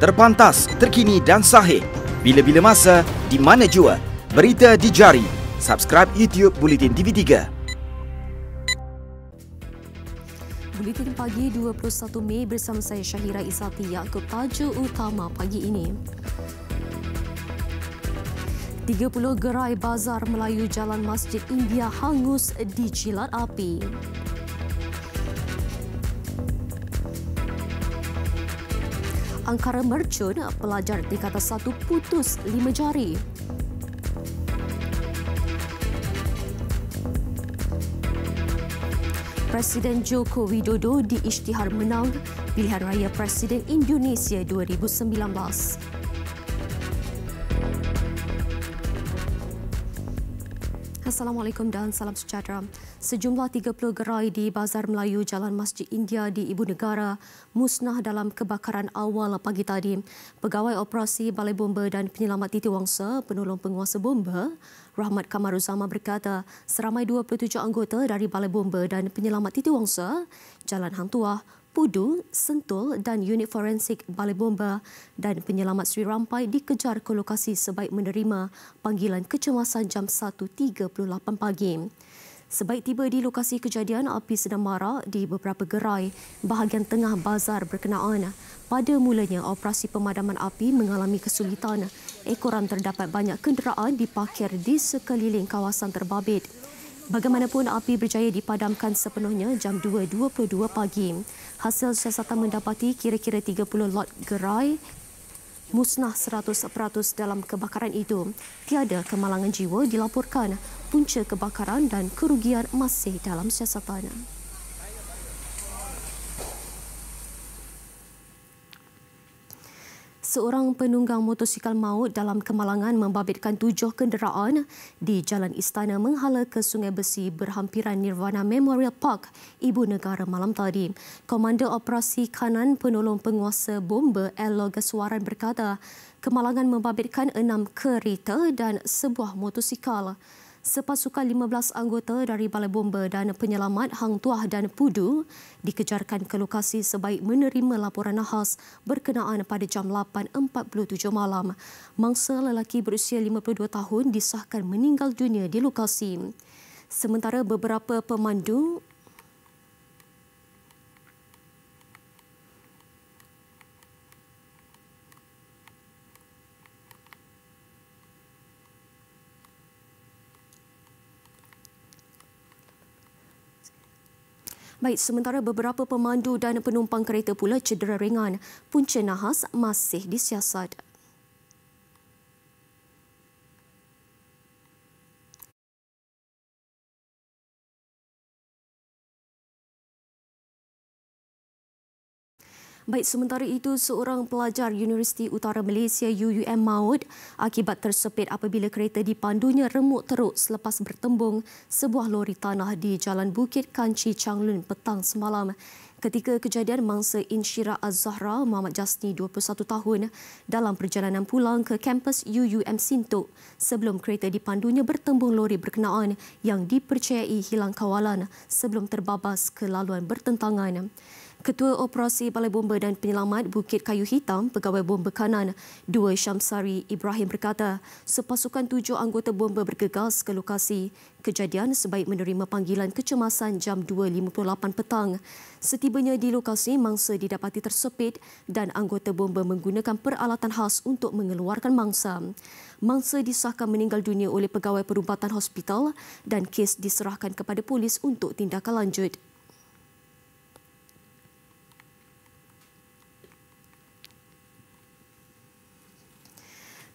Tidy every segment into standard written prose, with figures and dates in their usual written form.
Terpantas, terkini dan sahih. Bila-bila masa, di mana jua. Berita di jari. Subscribe YouTube Buletin TV3. Buletin pagi 21 Mei bersama saya Syahira Izzati. Yaakob tajuk utama pagi ini. 30 gerai bazar Melayu Jalan Masjid India hangus dijilat api. Angkara mercun, pelajar tingkatan 1 putus 5 jari. Presiden Joko Widodo diisytihar menang Pilihan Raya Presiden Indonesia 2019. Assalamualaikum dan salam sejahtera. Sejumlah 30 gerai di Bazar Melayu Jalan Masjid India di Ibu Negara musnah dalam kebakaran awal pagi tadi. Pegawai Operasi Balai Bomba dan Penyelamat Titiwangsa, penolong penguasa bomba, Rahmat Kamaruzama berkata seramai 27 anggota dari Balai Bomba dan Penyelamat Titiwangsa, Jalan Hang Tuah, Pudu, Sentul dan unit forensik Balai Bomba dan Penyelamat Sri Rampai dikejar ke lokasi sebaik menerima panggilan kecemasan jam 1.38 pagi. Sebaik tiba di lokasi kejadian, api sedang marak di beberapa gerai bahagian tengah bazar berkenaan. Pada mulanya, operasi pemadaman api mengalami kesulitan. Ekoran terdapat banyak kenderaan diparkir di sekeliling kawasan terbabit. Bagaimanapun, api berjaya dipadamkan sepenuhnya jam 2.22 pagi. Hasil siasatan mendapati kira-kira 30 lot gerai musnah 100% dalam kebakaran itu. Tiada kemalangan jiwa dilaporkan. Punca kebakaran dan kerugian masih dalam siasatan. Seorang penunggang motosikal maut dalam kemalangan membabitkan 7 kenderaan di Jalan Istana menghala ke Sungai Besi berhampiran Nirvana Memorial Park, Ibu Negara malam tadi. Komander Operasi Kanan Penolong Penguasa Bomba L. Logaswaran berkata, kemalangan membabitkan 6 kereta dan sebuah motosikal. Sepasukan 15 anggota dari Balai Bomba dan Penyelamat Hang Tuah dan Pudu dikejarkan ke lokasi sebaik menerima laporan khas berkenaan pada jam 8.47 malam. Mangsa lelaki berusia 52 tahun disahkan meninggal dunia di lokasi. Sementara beberapa pemandu sementara beberapa pemandu dan penumpang kereta pula cedera ringan. Punca nahas masih disiasat. Sementara itu, seorang pelajar Universiti Utara Malaysia UUM maut akibat tersepit apabila kereta dipandunya remuk teruk selepas bertembung sebuah lori tanah di Jalan Bukit Kanci Changlun petang semalam. Ketika kejadian, mangsa Insyirah Az-Zahra Muhammad Jasni 21 tahun dalam perjalanan pulang ke kampus UUM Sintok sebelum kereta dipandunya bertembung lori berkenaan yang dipercayai hilang kawalan sebelum terbabas ke laluan bertentangan. Ketua Operasi Balai Bomba dan Penyelamat Bukit Kayu Hitam, Pegawai Bomba Kanan 2 Syamsari Ibrahim berkata, sepasukan 7 anggota bomba bergegas ke lokasi kejadian sebaik menerima panggilan kecemasan jam 2.58 petang. Setibanya di lokasi, mangsa didapati tersepit dan anggota bomba menggunakan peralatan khas untuk mengeluarkan mangsa. Mangsa disahkan meninggal dunia oleh pegawai perubatan hospital dan kes diserahkan kepada polis untuk tindakan lanjut.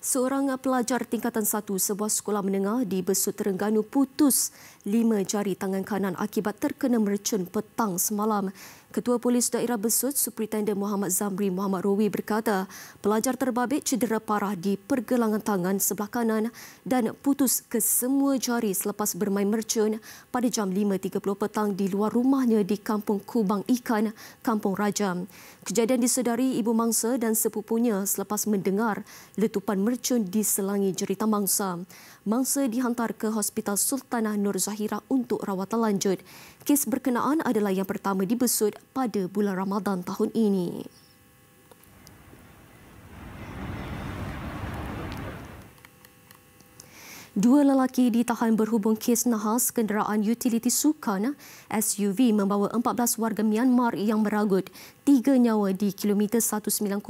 Seorang pelajar tingkatan 1 sebuah sekolah menengah di Besut Terengganu putus 5 jari tangan kanan akibat terkena mercun petang semalam. Ketua Polis Daerah Besut, Superintendent Muhammad Zamri Muhammad Rowi berkata, pelajar terbabit cedera parah di pergelangan tangan sebelah kanan dan putus ke semua jari selepas bermain mercun pada jam 5.30 petang di luar rumahnya di Kampung Kubang Ikan, Kampung Raja. Kejadian disedari ibu mangsa dan sepupunya selepas mendengar letupan mercun di selangi jeritan mangsa. Mangsa dihantar ke Hospital Sultanah Nur Zahirah untuk rawatan lanjut. Kes berkenaan adalah yang pertama di Besut pada bulan Ramadan tahun ini. Dua lelaki ditahan berhubung kes nahas kenderaan utility sukan SUV membawa 14 warga Myanmar yang meragut 3 nyawa di kilometer 190.6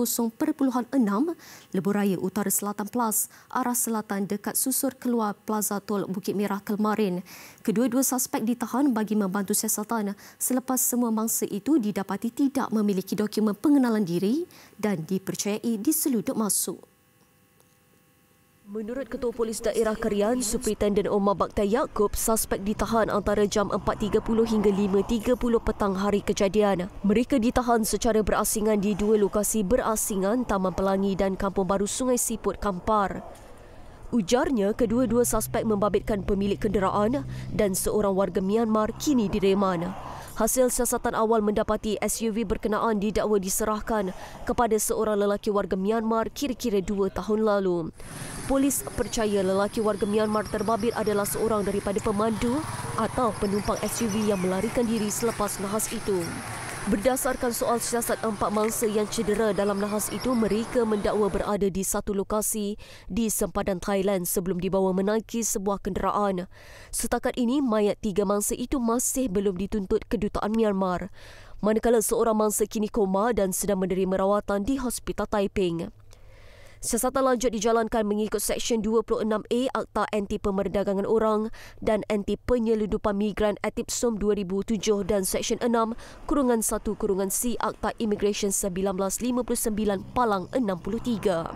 Lebuhraya Utara Selatan Plus, arah selatan dekat susur keluar Plaza Tol Bukit Merah Kelmarin. Kedua-dua suspek ditahan bagi membantu siasatan selepas semua mangsa itu didapati tidak memiliki dokumen pengenalan diri dan dipercayai diseluduk masuk. Menurut Ketua Polis Daerah Karian, Superintendent Omar Bakhtar Yaakob, suspek ditahan antara jam 4.30 hingga 5.30 petang hari kejadian. Mereka ditahan secara berasingan di dua lokasi berasingan Taman Pelangi dan Kampung Baru Sungai Siput, Kampar. Ujarnya, kedua-dua suspek membabitkan pemilik kenderaan dan seorang warga Myanmar kini direman. Hasil siasatan awal mendapati SUV berkenaan didakwa diserahkan kepada seorang lelaki warga Myanmar kira-kira 2 tahun lalu. Polis percaya lelaki warga Myanmar terbabit adalah seorang daripada pemandu atau penumpang SUV yang melarikan diri selepas nahas itu. Berdasarkan soal siasat 4 mangsa yang cedera dalam nahas itu, mereka mendakwa berada di satu lokasi di sempadan Thailand sebelum dibawa menaiki sebuah kenderaan. Setakat ini, mayat 3 mangsa itu masih belum dituntut kedutaan Myanmar, manakala seorang mangsa kini koma dan sedang menerima rawatan di Hospital Taiping. Siasatan lanjut dijalankan mengikut Seksyen 26A Akta Anti Pemerdagangan Orang dan Anti Penyelundupan Migran Aktif SOM 2007 dan Seksyen 6/1/C Akta Immigration 1959 Palang 63.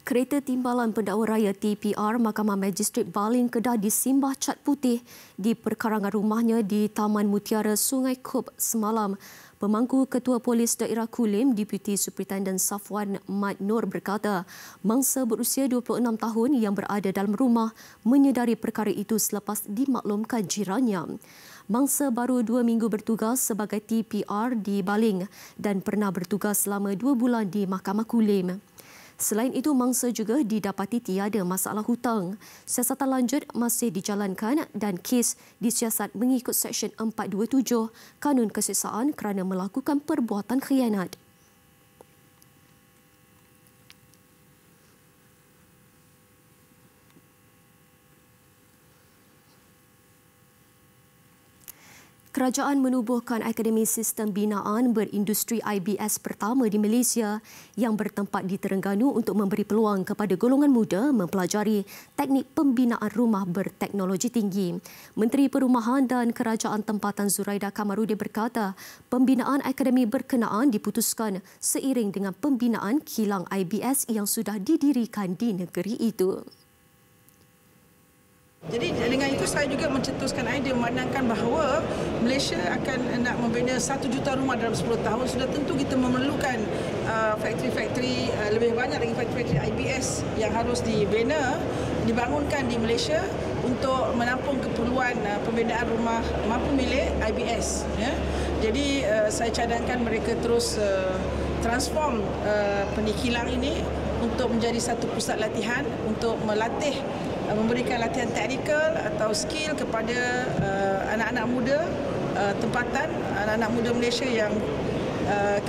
Kereta Timbalan Pendakwa Raya TPR Mahkamah Magistrate Baling Kedah disimbah cat putih di perkarangan rumahnya di Taman Mutiara Sungai Kop semalam. Pemangku Ketua Polis Daerah Kulim, Deputi Superintendent Safwan Mat Nur berkata, mangsa berusia 26 tahun yang berada dalam rumah menyedari perkara itu selepas dimaklumkan jirannya. Mangsa baru 2 minggu bertugas sebagai TPR di Baling dan pernah bertugas selama 2 bulan di Mahkamah Kulim. Selain itu, mangsa juga didapati tiada masalah hutang. Siasatan lanjut masih dijalankan dan kes disiasat mengikut Seksyen 427 Kanun Keseksaan kerana melakukan perbuatan khianat. Kerajaan menubuhkan Akademi Sistem Binaan Berindustri IBS pertama di Malaysia yang bertempat di Terengganu untuk memberi peluang kepada golongan muda mempelajari teknik pembinaan rumah berteknologi tinggi. Menteri Perumahan dan Kerajaan Tempatan Zuraida Kamarudin berkata, pembinaan akademi berkenaan diputuskan seiring dengan pembinaan kilang IBS yang sudah didirikan di negeri itu. Jadi dengan itu saya juga mencetuskan idea memandangkan bahawa Malaysia akan nak membina 1 juta rumah dalam 10 tahun. Sudah tentu kita memerlukan factory-factory, lebih banyak lagi factory IBS yang harus dibina, dibangunkan di Malaysia untuk menampung keperluan pembinaan rumah mampu milik IBS. Ya. Jadi saya cadangkan mereka terus transform kilang ini untuk menjadi satu pusat latihan untuk melatih, memberikan latihan teknikal atau skill kepada anak-anak muda tempatan, anak-anak muda Malaysia yang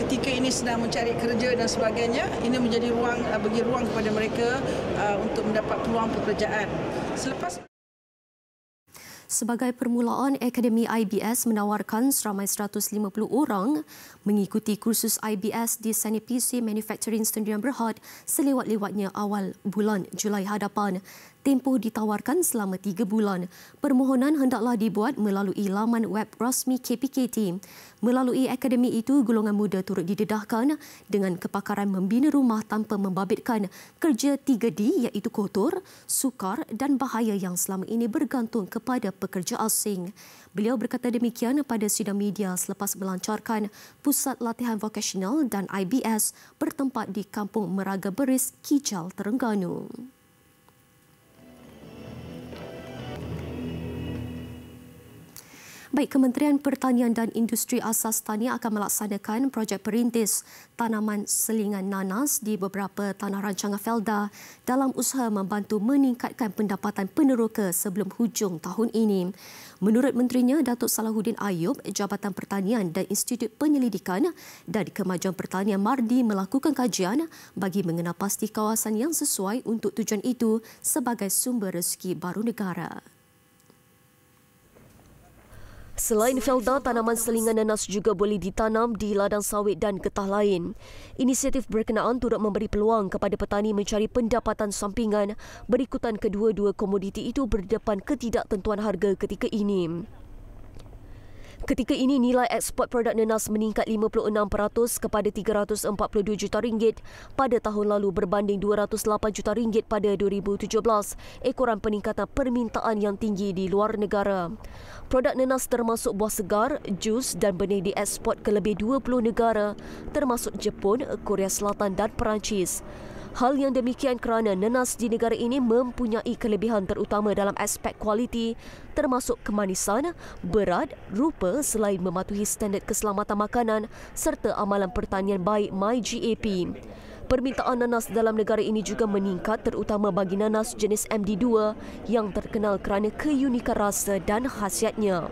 ketika ini sedang mencari kerja dan sebagainya. Ini menjadi ruang, bagi ruang kepada mereka untuk mendapat peluang pekerjaan. Sebagai permulaan, Akademi IBS menawarkan seramai 150 orang mengikuti kursus IBS di Sanipisi Manufacturing Sdn Berhad selewat-lewatnya awal bulan Julai hadapan. Tempoh ditawarkan selama 3 bulan. Permohonan hendaklah dibuat melalui laman web rasmi KPKT. Melalui akademi itu, golongan muda turut didedahkan dengan kepakaran membina rumah tanpa membabitkan kerja 3D iaitu kotor, sukar dan bahaya yang selama ini bergantung kepada pekerja asing. Beliau berkata demikian pada sidang media selepas melancarkan Pusat Latihan Vokasional dan IBS bertempat di Kampung Meraga Beris, Kijal, Terengganu. Baik, Kementerian Pertanian dan Industri Asas Tania akan melaksanakan projek perintis tanaman selingan nanas di beberapa tanah rancangan Felda dalam usaha membantu meningkatkan pendapatan peneroka sebelum hujung tahun ini. Menurut menterinya Datuk Salahuddin Ayub, Jabatan Pertanian dan Institut Penyelidikan dan Kemajuan Pertanian Mardi melakukan kajian bagi mengenal pasti kawasan yang sesuai untuk tujuan itu sebagai sumber rezeki baru negara. Selain felda, tanaman selingan nanas juga boleh ditanam di ladang sawit dan getah lain. Inisiatif berkenaan turut memberi peluang kepada petani mencari pendapatan sampingan berikutan kedua-dua komoditi itu berdepan ketidaktentuan harga ketika ini. Ketika ini, nilai ekspor produk nanas meningkat 56% kepada 342 juta ringgit pada tahun lalu berbanding 208 juta ringgit pada 2017, ekoran peningkatan permintaan yang tinggi di luar negara. Produk nanas termasuk buah segar, jus dan benih diekspor ke lebih 20 negara termasuk Jepun, Korea Selatan dan Perancis. Hal yang demikian kerana nanas di negara ini mempunyai kelebihan terutama dalam aspek kualiti termasuk kemanisan, berat, rupa selain mematuhi standard keselamatan makanan serta amalan pertanian baik MyGAP. Permintaan nanas dalam negara ini juga meningkat terutama bagi nanas jenis MD2 yang terkenal kerana keunikan rasa dan khasiatnya.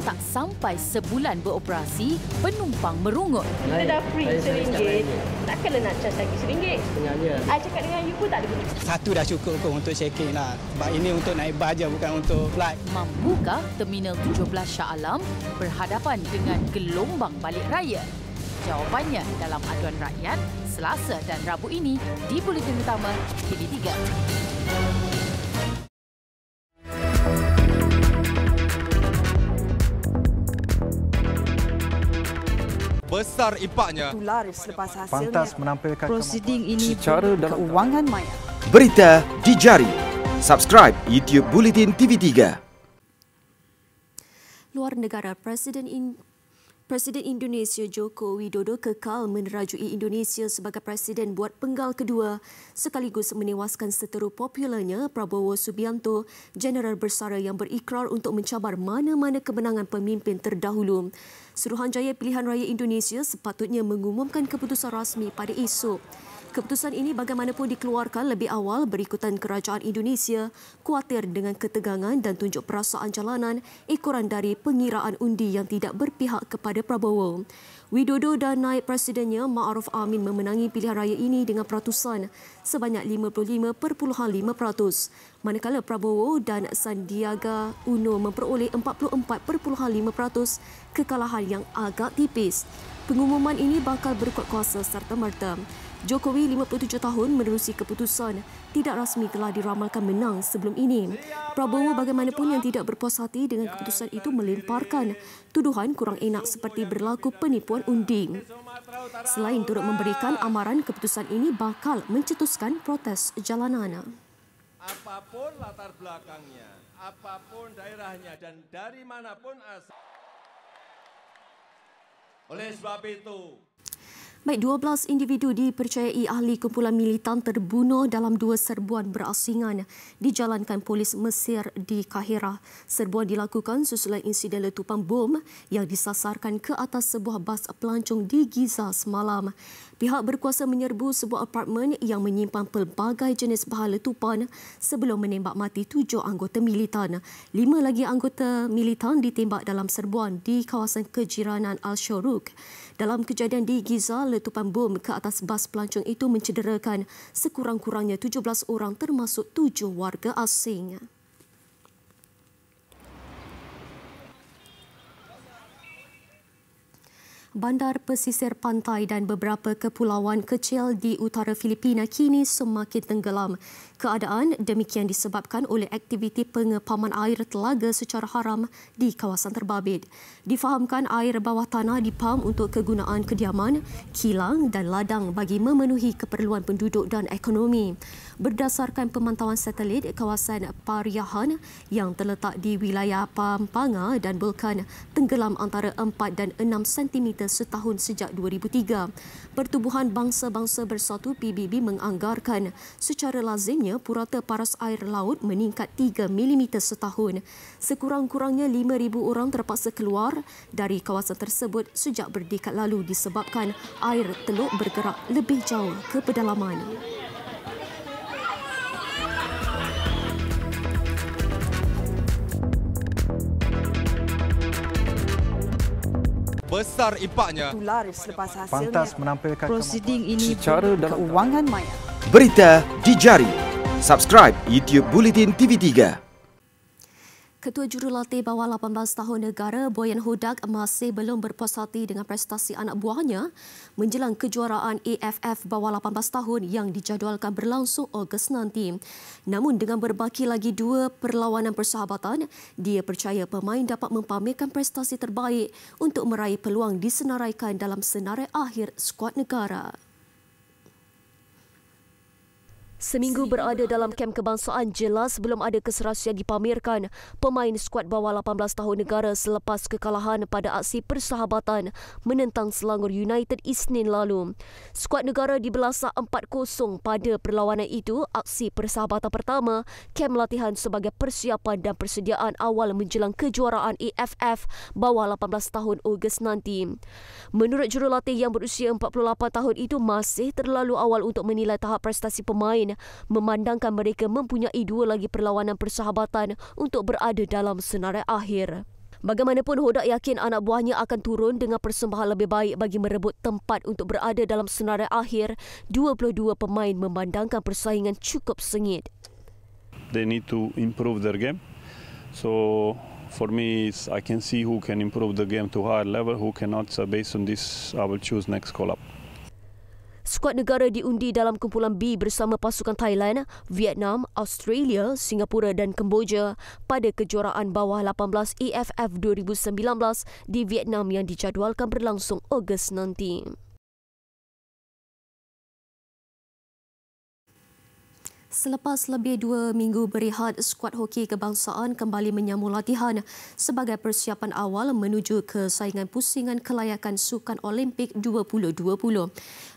Tak sampai sebulan beroperasi, penumpang merungut. Kita dah free RM1, takkanlah nak charge lagi RM1. Sebenarnya. I cakap dengan you pun tak ada guna. Satu dah cukup kot untuk checking lah. Sebab ini untuk naik bas je, bukan untuk flight. Mampukah Terminal 17 Shah Alam berhadapan dengan gelombang balik raya? Jawapannya dalam aduan rakyat Selasa dan Rabu ini di Buletin Utama TV3. Besar impaknya. Tular selepas hasilnya. Pantas menampilkan prosiding ini secara dalam keuangan maya. Berita di jari. Subscribe YouTube Buletin TV3. Luar negara, Presiden Indonesia Joko Widodo kekal menerajui Indonesia sebagai Presiden buat penggal kedua sekaligus menewaskan seteru popularnya Prabowo Subianto, Jeneral Bersara yang berikrar untuk mencabar mana-mana kemenangan pemimpin terdahulu. Suruhanjaya Pilihan Raya Indonesia sepatutnya mengumumkan keputusan rasmi pada esok. Keputusan ini bagaimanapun dikeluarkan lebih awal berikutan kerajaan Indonesia khuatir dengan ketegangan dan tunjuk perasaan jalanan ekoran dari pengiraan undi yang tidak berpihak kepada Prabowo. Widodo dan naib presidennya Ma'ruf Amin memenangi pilihan raya ini dengan peratusan sebanyak 55.5%, manakala Prabowo dan Sandiaga Uno memperoleh 44.5%, kekalahan yang agak tipis. Pengumuman ini bakal berkuat kuasa serta-merta. Jokowi 57 tahun menerusi keputusan tidak rasmi telah diramalkan menang sebelum ini. Prabowo bagaimanapun yang tidak berpuas hati dengan keputusan itu melemparkan tuduhan kurang enak seperti berlaku penipuan undi. Selain turut memberikan amaran keputusan ini bakal mencetuskan protes jalanan. Apapun latar belakangnya, apapun daerahnya dan dari manapun asal. Oleh sebab itu, Baik, 12 individu dipercayai ahli kumpulan militan terbunuh dalam dua serbuan berasingan dijalankan polis Mesir di Kahirah. Serbuan dilakukan susulan insiden letupan bom yang disasarkan ke atas sebuah bas pelancong di Giza semalam. Pihak berkuasa menyerbu sebuah apartmen yang menyimpan pelbagai jenis bahan letupan sebelum menembak mati 7 anggota militan. 5 lagi anggota militan ditembak dalam serbuan di kawasan kejiranan Al-Shorouk. Dalam kejadian di Giza, letupan bom ke atas bas pelancong itu mencederakan sekurang-kurangnya 17 orang termasuk 7 warga asing. Bandar pesisir pantai dan beberapa kepulauan kecil di utara Filipina kini semakin tenggelam. Keadaan demikian disebabkan oleh aktiviti pengepaman air telaga secara haram di kawasan terbabit. Difahamkan air bawah tanah dipam untuk kegunaan kediaman, kilang dan ladang bagi memenuhi keperluan penduduk dan ekonomi. Berdasarkan pemantauan satelit, kawasan Pariahan yang terletak di wilayah Pampanga dan Bulkan tenggelam antara 4 dan 6 cm setahun sejak 2003. Pertubuhan Bangsa-Bangsa Bersatu PBB menganggarkan secara lazimnya purata paras air laut meningkat 3 mm setahun. Sekurang-kurangnya 5,000 orang terpaksa keluar dari kawasan tersebut sejak berdekad lalu disebabkan air teluk bergerak lebih jauh ke pedalaman. Besar impaknya. Tular selepas hasilnya. Pantas menampilkan prosiding ini secara dalam keuangan maya. Berita di jari. Subscribe YouTube Bulletin TV3. Ketua Jurulatih bawah 18 tahun negara Boyan Hudak masih belum berpuas hati dengan prestasi anak buahnya menjelang kejuaraan AFF bawah 18 tahun yang dijadualkan berlangsung Ogos nanti. Namun dengan berbaki lagi 2 perlawanan persahabatan, dia percaya pemain dapat mempamerkan prestasi terbaik untuk meraih peluang disenaraikan dalam senarai akhir skuad negara. Seminggu berada dalam kem kebangsaan, jelas belum ada keserasian dipamerkan pemain skuad bawah 18 tahun negara selepas kekalahan pada aksi persahabatan menentang Selangor United Isnin lalu. Skuad negara dibelasah 4-0 pada perlawanan itu, aksi persahabatan pertama kem latihan sebagai persiapan dan persediaan awal menjelang kejuaraan AFF bawah 18 tahun Ogos nanti. Menurut jurulatih yang berusia 48 tahun itu, masih terlalu awal untuk menilai tahap prestasi pemain, memandangkan mereka mempunyai 2 lagi perlawanan persahabatan untuk berada dalam senarai akhir. Bagaimanapun, Hudak yakin anak buahnya akan turun dengan persembahan lebih baik bagi merebut tempat untuk berada dalam senarai akhir. 22 pemain memandangkan persaingan cukup sengit. They need to improve their game. So for me, I can see who can improve the game to higher level, who cannot. Based on this, I will choose next call-up. Skuad negara diundi dalam kumpulan B bersama pasukan Thailand, Vietnam, Australia, Singapura dan Kemboja pada kejuaraan bawah 18 AFF 2019 di Vietnam yang dijadualkan berlangsung Ogos nanti. Selepas lebih 2 minggu berehat, skuad hoki kebangsaan kembali menyambung latihan sebagai persiapan awal menuju ke saingan pusingan kelayakan Sukan Olimpik 2020.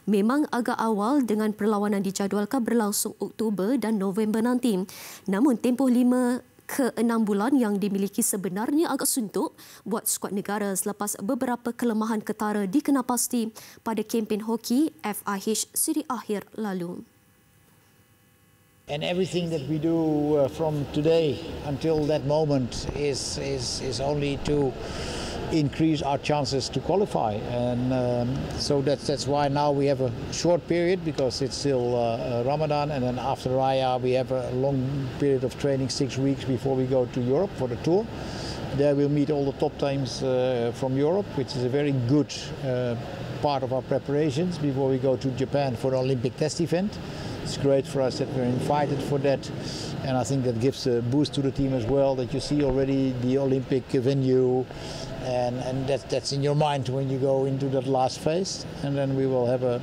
Memang agak awal dengan perlawanan dijadualkan berlangsung Oktober dan November nanti. Namun tempoh 5 ke 6 bulan yang dimiliki sebenarnya agak suntuk buat skuad negara selepas beberapa kelemahan ketara dikenapasti pada kempen hoki FIH siri akhir lalu. And everything that we do from today until that moment is only to increase our chances to qualify, and so that's why now we have a short period because it's still Ramadan, and then after Raya we have a long period of training, 6 weeks before we go to Europe for the tour. There we'll meet all the top teams from Europe, which is a very good part of our preparations before we go to Japan for the Olympic test event. It's great for us that we're invited for that, and I think that gives a boost to the team as well, that you see already the Olympic venue, and that's in your mind when you go into that last phase. And then we will have a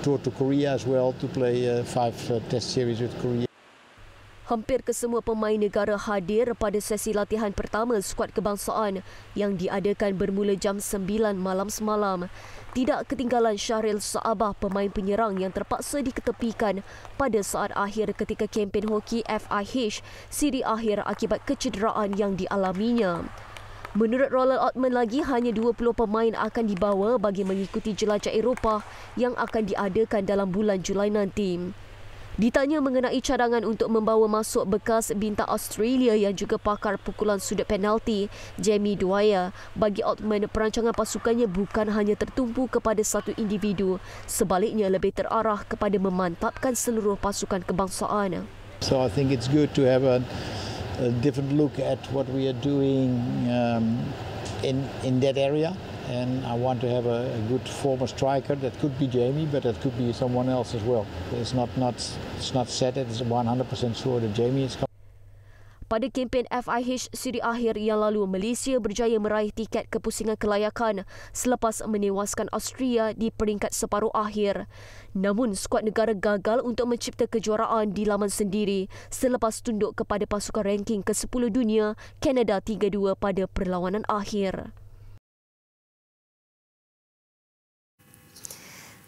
tour to Korea as well to play 5 test series with Korea. Hampir kesemua pemain negara hadir pada sesi latihan pertama skuad kebangsaan yang diadakan bermula jam 9 malam semalam. Tidak ketinggalan Syahril Saabah, pemain penyerang yang terpaksa diketepikan pada saat akhir ketika kempen hoki FIH siri akhir akibat kecederaan yang dialaminya. Menurut Roland Ottman lagi, hanya 20 pemain akan dibawa bagi mengikuti jelajah Eropah yang akan diadakan dalam bulan Julai nanti. Ditanya mengenai cadangan untuk membawa masuk bekas bintang Australia yang juga pakar pukulan sudut penalti, Jamie Dwyer, bagi Ottman, perancangan pasukannya bukan hanya tertumpu kepada satu individu, sebaliknya lebih terarah kepada memantapkan seluruh pasukan kebangsaan. So I think it's good to have a different look at what we are doing in that area. And I want to have a good former striker. That could be Jamie, but that could be someone else as well. It's not set. It's 100% sure that Jamie is coming. Pada kempen FIH siri akhir yang lalu, Malaysia berjaya meraih tiket kepusingan kelayakan selepas menewaskan Austria di peringkat separuh akhir. Namun, skuad negara gagal untuk mencipta kejuaraan di laman sendiri selepas tunduk kepada pasukan ranking ke-10 dunia, Kanada 3-2 pada perlawanan akhir.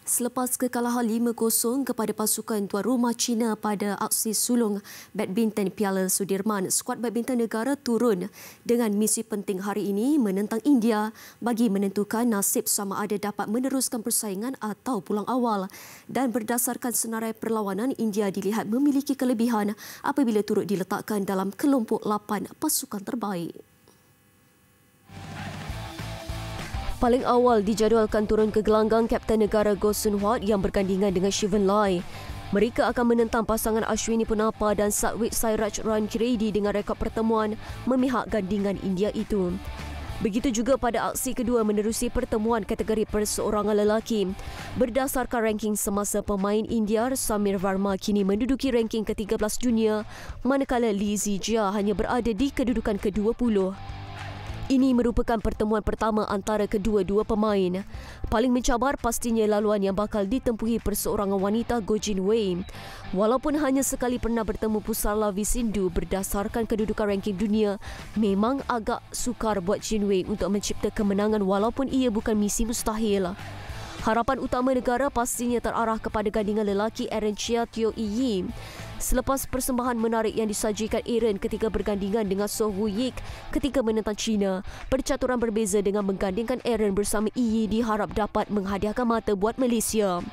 Selepas kekalahan 5-0 kepada pasukan tuan rumah China pada aksi sulung badminton Piala Sudirman, skuad badminton negara turun dengan misi penting hari ini menentang India bagi menentukan nasib sama ada dapat meneruskan persaingan atau pulang awal. Dan berdasarkan senarai perlawanan, India dilihat memiliki kelebihan apabila turut diletakkan dalam kelompok 8 pasukan terbaik. Paling awal dijadualkan turun ke gelanggang Kapten negara Goh Soon Huat yang bergandingan dengan Shivan Lai. Mereka akan menentang pasangan Ashwini Punappa dan Satwik Sairaj Rankireddy dengan rekod pertemuan memihak gandingan India itu. Begitu juga pada aksi kedua menerusi pertemuan kategori perseorangan lelaki. Berdasarkan ranking semasa, pemain India Samir Varma kini menduduki ranking ke-13 dunia, manakala Lee Zijia hanya berada di kedudukan ke-20. Ini merupakan pertemuan pertama antara kedua-dua pemain. Paling mencabar pastinya laluan yang bakal ditempuhi perseorangan wanita Goh Jin Wei. Walaupun hanya sekali pernah bertemu Pusarla Visindu, berdasarkan kedudukan ranking dunia, memang agak sukar buat Jin Wei untuk mencipta kemenangan walaupun ia bukan misi mustahil. Harapan utama negara pastinya terarah kepada gandingan lelaki Aaron Chia Teo Yi. Selepas persembahan menarik yang disajikan Aaron ketika bergandingan dengan So Woo Yik ketika menentang China, percaturan berbeza dengan menggandingkan Aaron bersama Yi diharap dapat menghadiahkan mata buat Malaysia.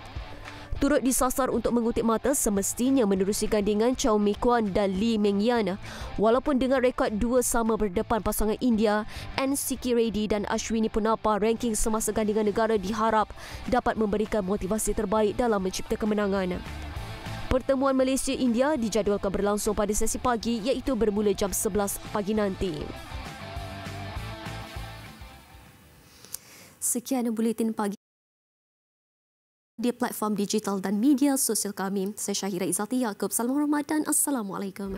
Turut disasar untuk mengutip mata semestinya menerusi gandingan Chow Mei Kwan dan Lee Meng Yan. Walaupun dengan rekod 2 sama berdepan pasangan India, N.C.K. Reddy dan Ashwini Punappa, ranking semasa gandingan negara diharap dapat memberikan motivasi terbaik dalam mencipta kemenangan. Pertemuan Malaysia-India dijadualkan berlangsung pada sesi pagi iaitu bermula jam 11 pagi nanti. Sekian buletin pagi di platform digital dan media sosial kami. Saya Syahira Izzati Yaakob. Salam hormat dan Assalamualaikum.